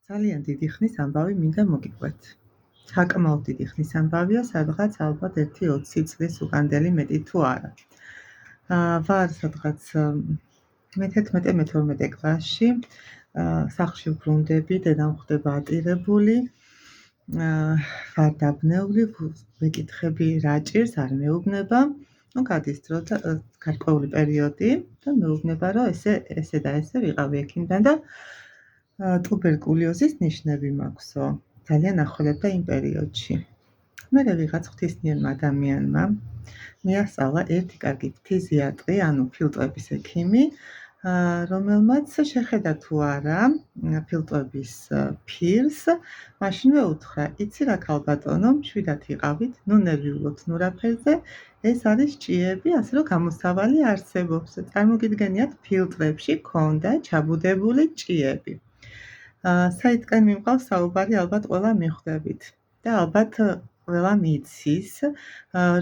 ძალიან დიდი ხნის ამბავი მინდა მოგიყვეთ. საკმაოდ დიდი ხნის ამბავია, სადღაც ალბათ 1-20 წლის უკანდელი, მეტი თუ არა. ვარ სადღაც მე-11-მე-12 კლასში, სახლში ვბრუნდები, დედამ ხვდება ატირებული, ვარ დაბნეული, ვეკითხები რა ჭირს, არ მეუბნება. გადის დრო და გარკვეული პერიოდი და მეუბნება, რომ ესე და ესე ვიყავი ექიმთან და ტუბერკულოზის ნიშნები მაქვსო. ძალიან ახველებდა იმ პერიოდში. მერე ვიღაც ღვთისმიერმა ადამიანმა მიასწავლა ერთი კარგი ფთიზიატრი, ანუ ფილტვების ექიმი, რომელმაც შეხედა თუ არა ფილტვების ფირს, მაშინვე უთხრა, იცი რა ქალბატონო, მშვიდად იყავით, ნუ ნერვიულობთ ნურაფერზე, ეს არის ჭიები, ასე რომ გამოსავალი არსებობს. წარმოგიდგენიათ, ფილტვებში ქონდა ჩაბუდებული ჭიები. საითკენ მიმყავს საუბარი, ალბათ ყველა მიხვდებით და ალბათ ყველა მიცის,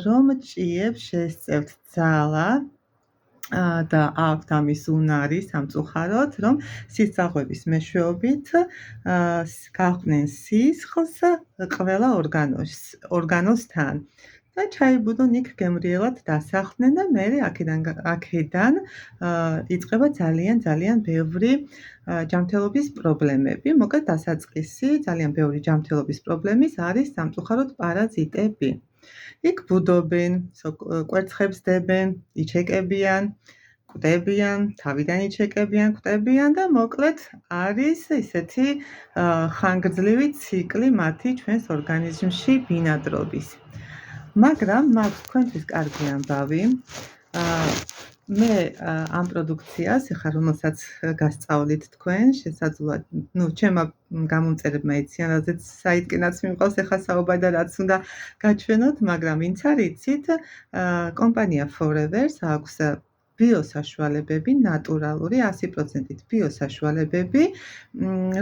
რომ ჭიებს შესწევთ ძალა და აქვთ ამის უნარი სამწუხაროდ, რომ სისხლძარღვების მეშვეობით გაყვნენ სისხლს ყველა ორგანოსთან და ჩაიბუდონ იქ გემრიელად დასახლდნენ და მერე აქედან იწყება ძალიან ბევრი ჯანმრთელობის პრობლემები. მოკლედ დასაწყისი ძალიან ბევრი ჯანმრთელობის პრობლემის არის სამწუხაროდ პარაზიტები. იქ ბუდობენ, კვერცხებს დებენ, იჩეკებიან, კვდებიან, თავიდან იჩეკებიან, კვდებიან და მოკლედ არის ისეთი ხანგრძლივი ციკლი მათი ჩვენს ორგანიზმში ბინადრობის. მაგრამ მაქვს თქვენთვის კარგი ამბავი. მე ამ პროდუქციას, ეხლა რომელსაც გასწავლით თქვენ, შესაძლოა, ჩემმა გამომწერებმა იციან, რაზეც საითკენაც მიმყავს ეხლა საუბარი და რაც უნდა გაჩვენოთ, მაგრამ ვინც არ იცით, კომპანია Forevers აქვს ბიოსაშუალებები, ნატურალური 100%-ით ბიოსაშუალებები,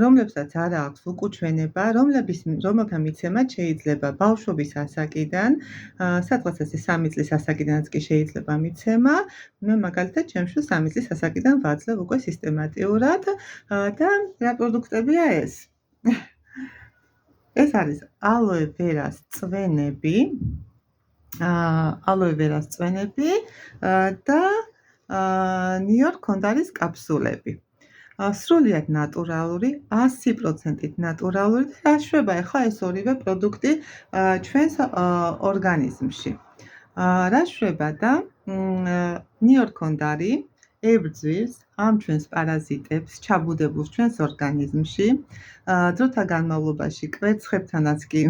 რომლებსაც არ აქვს უკუჩვენება, რომელთა მიცემა შეიძლება ბავშვობის ასაკიდან, სადღაც ასე 3 წლის ასაკიდანაც კი შეიძლება მიცემა. მე მაგალითად ჩემს 3 წლის ასაკიდან ვაძლევ უკვე სისტემატიურად და რა პროდუქტებია ეს? ეს არის ალოე ვერას წვენები და ნიორქონდარის კაფსულები. სრულიად ნატურალური, 100%-ით ნატურალური და რა შვება ახლა ეს ორივე პროდუქტი ჩვენს ორგანიზმში. რა შვება და ნიორქონდარი ებრძვის ამ ჩვენს პარაზიტებს, ჩაბუდებულს ჩვენს ორგანიზმში. დროთა განმავლობაში კვერცხებთანაც კი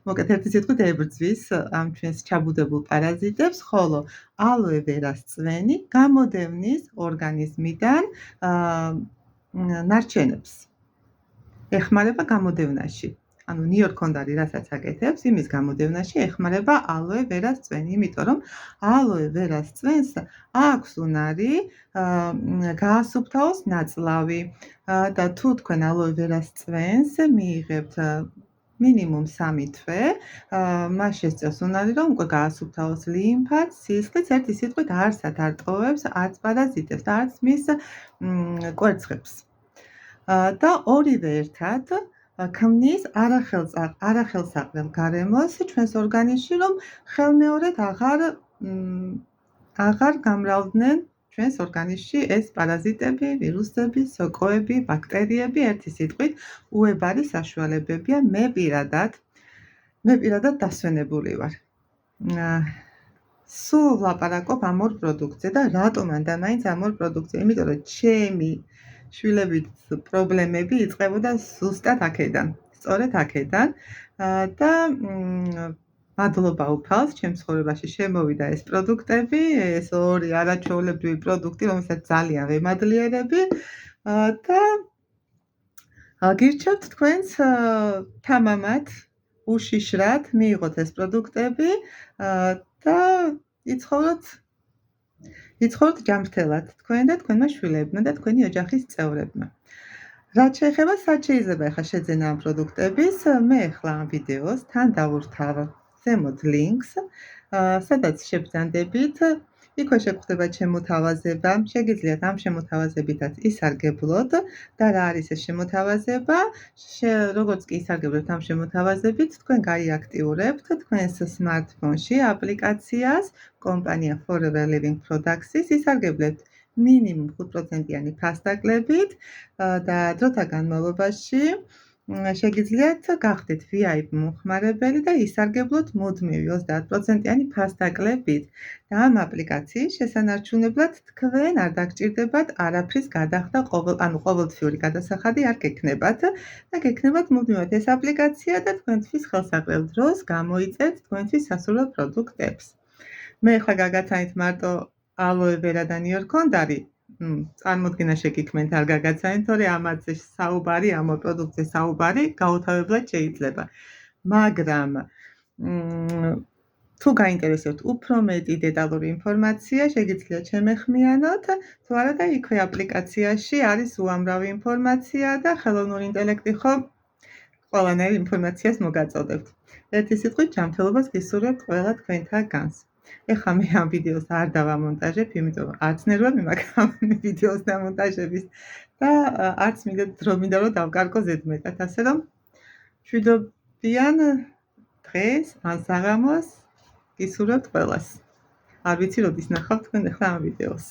მოკლედ ერთი სიტყვით ებრძვის ამ ჩვენს ჩაბუდებულ პარაზიტებს, ხოლო ალოე ვერას წვენი გამოდევნის ორგანიზმიდან ნარჩენებს. ეხმარება გამოდევნაში. ანუ ნიორქონდარი რასაც აკეთებს, იმის გამოდევნაში ეხმარება ალოე ვერას წვენი, იმიტომ რომ ალოე ვერას წვენს აქვს უნარი გაასუფთავოს ნაწლავი და თუ თქვენ ალოე ვერას წვენს მიიღებთ მინიმუმ 3 თვე, მას შესწევს უნარი, რომ უკვე გაასუფთავოს ლიმფაც, სისხლიც, ერთი სიტყვით არსად არ ტოვებს, არც პარაზიტებს და არც მის კვერცხებს. და ორივე ერთად ქმნის არახელსაყრელ გარემოს ჩვენს ორგანიზმში, რომ ხელმეორედ აღარ გამრავლდნენ ჩვენს ორგანიზმში ეს პარაზიტები, ვირუსები, სოკოები, ბაქტერიები, ერთი სიტყვით უებარი საშუალებებია. მე პირადად დასვენებული ვარ. სულ ვლაპარაკობ ამ ორ პროდუქტზე და რატომ მაინც ამ ორ პროდუქტზე? იმიტომ რომ ჩემი შვილებით პრობლემები იწყებოდა ზუსტად აქედან, სწორედ აქედან და მადლობა უფალს, ჩემს ცხოვრებაში შემოვიდა ეს პროდუქტები, ეს ორი არაჩვეულებრივი პროდუქტი, რომელსაც ძალიან ვემადლიერები და გირჩევთ თქვენს თამამად, უშიშრად მიიღოთ ეს პროდუქტები და იცხოვროთ ჯანმრთელად თქვენ და თქვენმა შვილებმა და თქვენი ოჯახის წევრებმა. რაც შეეხება სად შეიძლება ახლა შეძენა ამ პროდუქტების, მე ახლა ამ ვიდეოს თან დავურთავ ზემოთ ლინკს, სადაც შეგძანდებით იქვე შეგხვდება შემოთავაზება, შეგიძლიათ ამ შემოთავაზებითაც ისარგებლოთ და რა არის ეს შემოთავაზება? როგორც კი ისარგებლებთ ამ შემოთავაზებით, თქვენ გაიაქტიურებთ თქვენს smartphone-ში აპლიკაციას კომპანია Forever Living Products-ის, ისარგებლებთ მინიმუმ 5%-იანი ფასდაკლებით და დროთა განმავლობაში შეგიძლიათ გახდეთ VIP მომხმარებელი და ისარგებლოთ მუდმივი 30%-იანი ფასდაკლებით. და ამ აპლიკაციის შესანარჩუნებლად თქვენ არ დაგჭირდებათ არაფრის გადახდა ყოველთვიური გადასახადი არ გექნებათ და გექნებათ მუდმივად ეს აპლიკაცია და თქვენთვის ხელსაყრელ დროს გამოიწერთ თქვენთვის სასურველ პროდუქტებს. მე ხა გაგაცანით მარტო aloe vera და ნიორქონდარი წარმოდგენა შეგიქმნით არ გაგაცანით, თორე ამაზე საუბარი, ამ პროდუქტზე საუბარი გაუთავებლად შეიძლება. მაგრამ თუ გაინტერესებთ უფრო მეტი დეტალური ინფორმაცია, შეგიძლიათ შემეხმიანოთ, თუ არა და იქვე აპლიკაციაში არის უამრავი ინფორმაცია და ხელოვნური ინტელექტი ხო ყველანაირ ინფორმაციას მოგაწოდებთ. ერთი სიტყვით ჯანმრთელობას გისურვებთ ყველა თქვენთაგანს. ეხლა მე ამ ვიდეოს არ დავამონტაჟებ, იმიტომ არც ნერვები მაქვს ამ ვიდეოს დამონტაჟების და არც დრო მინდა რომ დავკარგო ზედმეტად, ასე რომ მშვიდობიან დღეს ან საღამოს გისურვებთ ყველას. არ ვიცი როდის ნახავთ თქვენ ახლა ამ ვიდეოს.